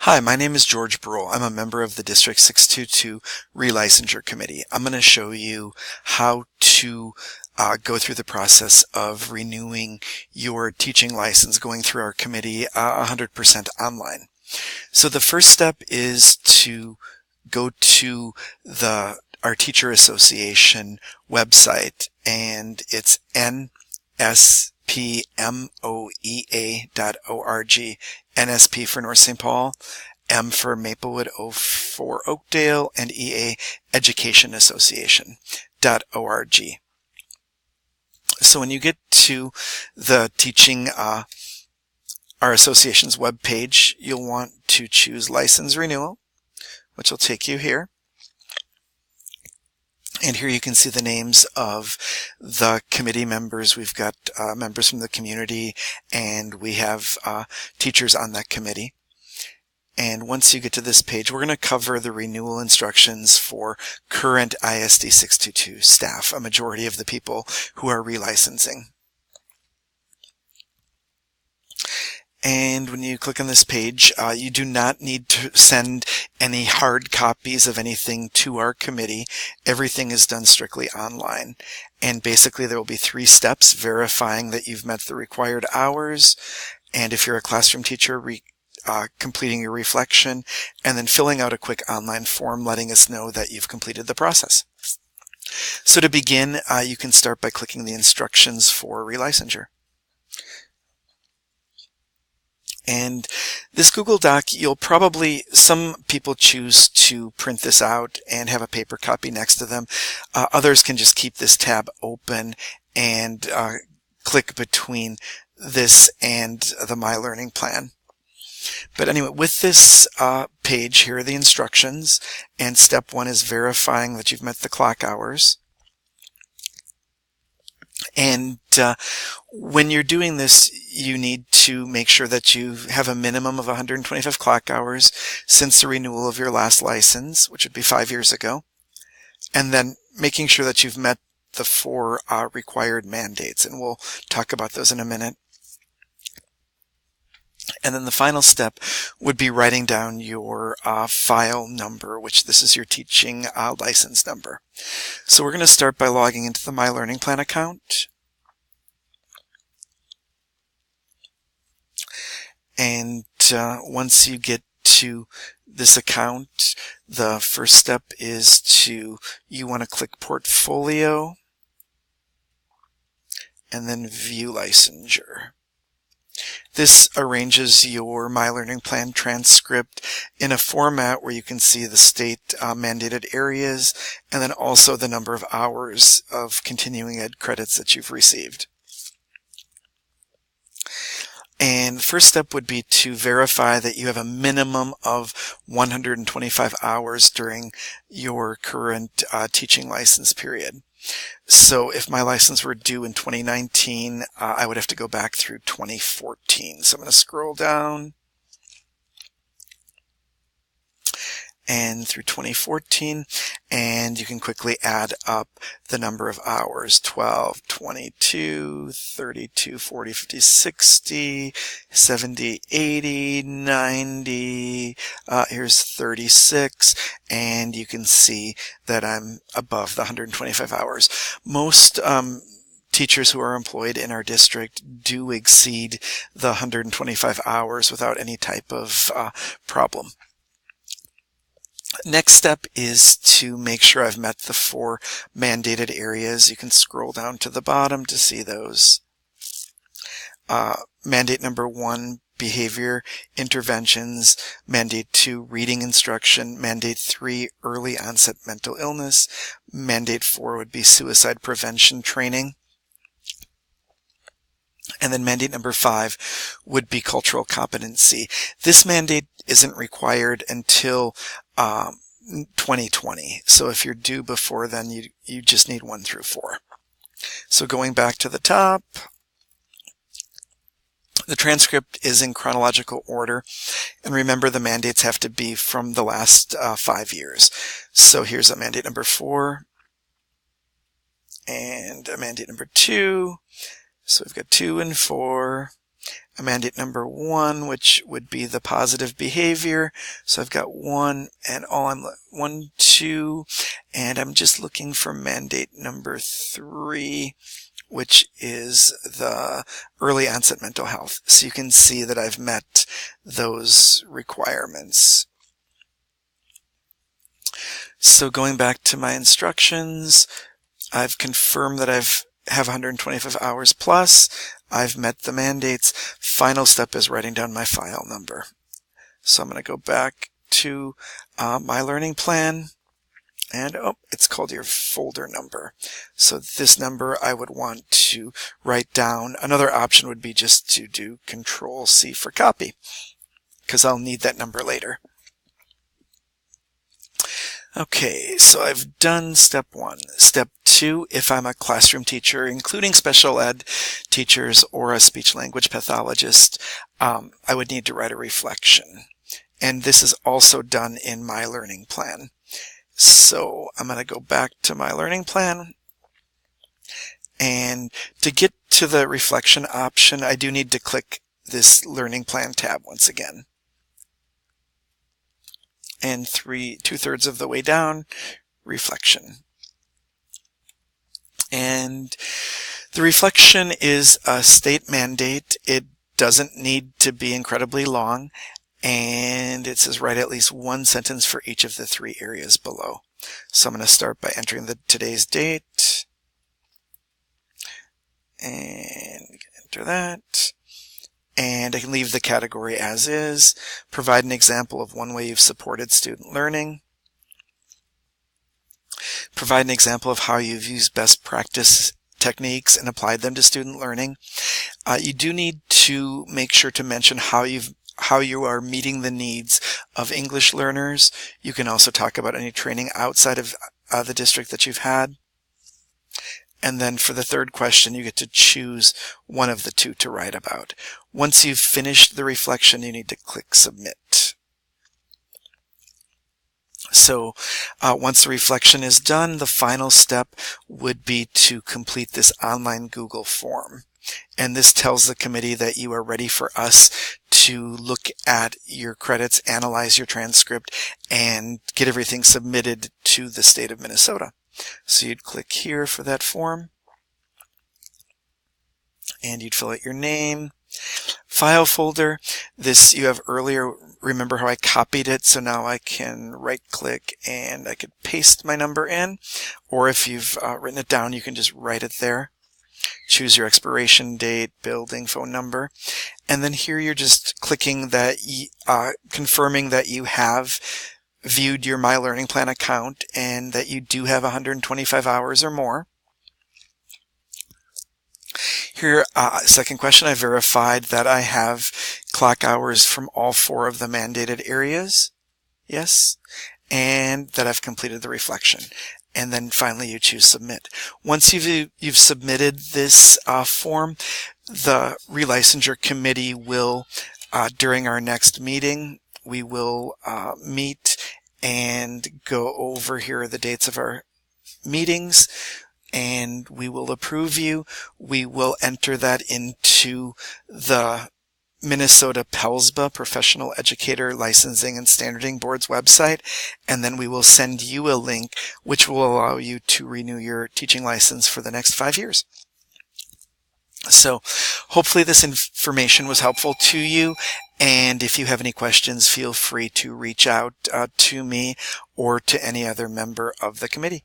Hi, my name is George Bruhl. I'm a member of the District 622 Relicensure Committee. I'm going to show you how to go through the process of renewing your teaching license going through our committee 100% online. So the first step is to go to our Teacher Association website, and it's nspmoea.org. NSP for North St. Paul, M for Maplewood, O for Oakdale, and EA Education Association.org. So when you get to the teaching our association's webpage, you'll want to choose License Renewal, which will take you here. And here you can see the names of the committee members. We've got members from the community, and we have teachers on that committee. And once you get to this page, we're going to cover the renewal instructions for current ISD 622 staff, a majority of the people who are relicensing. And when you click on this page, you do not need to send any hard copies of anything to our committee. Everything is done strictly online. And basically there will be 3 steps: verifying that you've met the required hours, and if you're a classroom teacher, completing your reflection, and then filling out a quick online form letting us know that you've completed the process. So to begin, you can start by clicking the instructions for relicensure. And this Google Doc, some people choose to print this out and have a paper copy next to them. Others can just keep this tab open and click between this and the My Learning Plan. But anyway, with this page, here are the instructions, and step 1 is verifying that you've met the clock hours. And when you're doing this, you need to make sure that you have a minimum of 125 clock hours since the renewal of your last license, which would be 5 years ago, and then making sure that you've met the 4 required mandates, and we'll talk about those in a minute. And then the final step would be writing down your file number, which this is your teaching license number. So we're going to start by logging into the My Learning Plan account. And once you get to this account, the first step is you want to click Portfolio and then View Licensure. This arranges your My Learning Plan transcript in a format where you can see the state mandated areas and then also the number of hours of continuing ed credits that you've received. And the first step would be to verify that you have a minimum of 125 hours during your current teaching license period. So if my license were due in 2019, I would have to go back through 2014. So I'm going to scroll down and through 2014, and you can quickly add up the number of hours: 12, 22, 32, 40, 50, 60, 70, 80, 90, here's 36, and you can see that I'm above the 125 hours. Most teachers who are employed in our district do exceed the 125 hours without any type of problem. Next step is to make sure I've met the 4 mandated areas. You can scroll down to the bottom to see those. Mandate number 1, behavior interventions. Mandate 2, reading instruction. Mandate 3, early onset mental illness. Mandate 4 would be suicide prevention training. And then mandate number 5 would be cultural competency. This mandate isn't required until 2020. So if you're due before then, you just need 1 through 4. So going back to the top, the transcript is in chronological order. And remember, the mandates have to be from the last 5 years. So here's a mandate number 4 and a mandate number 2. So we've got 2 and 4. a mandate number 1, which would be the positive behavior. So I've got 1 and 1, 2, and I'm just looking for mandate number 3, which is the early onset mental health. So you can see that I've met those requirements. So going back to my instructions, I've confirmed that I have 125 hours plus. I've met the mandates. Final step is writing down my file number. So I'm going to go back to my learning plan, and it's called your folder number. So this number I would want to write down. Another option would be just to do Control-C for copy, because I'll need that number later. Okay, so I've done step 1. Step 2, if I'm a classroom teacher, including special ed teachers or a speech-language pathologist, I would need to write a reflection. And this is also done in my learning plan. So I'm going to go back to my learning plan. And to get to the reflection option, I do need to click this learning plan tab once again. And 2/3 of the way down, reflection. And the reflection is a state mandate. It doesn't need to be incredibly long, and it says write at least 1 sentence for each of the 3 areas below. So I'm going to start by entering today's date, and enter that. And I can leave the category as is. Provide an example of one way you've supported student learning. Provide an example of how you've used best practice techniques and applied them to student learning. You do need to make sure to mention how you are meeting the needs of English learners. You can also talk about any training outside of the district that you've had. And then for the third question, you get to choose one of the 2 to write about. Once you've finished the reflection, you need to click Submit. So once the reflection is done, the final step would be to complete this online Google form. And this tells the committee that you are ready for us to look at your credits, analyze your transcript, and get everything submitted to the state of Minnesota. So you'd click here for that form, and you'd fill out your name, file folder. This you have earlier. Remember how I copied it? So now I can right click and I could paste my number in, or if you've written it down, you can just write it there. Choose your expiration date, building, phone number, and then here you're just clicking that, confirming that you have viewed your My Learning Plan account and that you do have 125 hours or more. Here, second question, I verified that I have clock hours from all 4 of the mandated areas. Yes. And that I've completed the reflection. And then finally you choose Submit. Once you've submitted this form, the relicensure committee will, during our next meeting, we will meet and go over, here are the dates of our meetings, and we will approve you. We will enter that into the Minnesota PELSBA, Professional Educator Licensing and Standarding Board's website, and then we will send you a link which will allow you to renew your teaching license for the next 5 years. So hopefully this information was helpful to you, and if you have any questions, feel free to reach out to me or to any other member of the committee.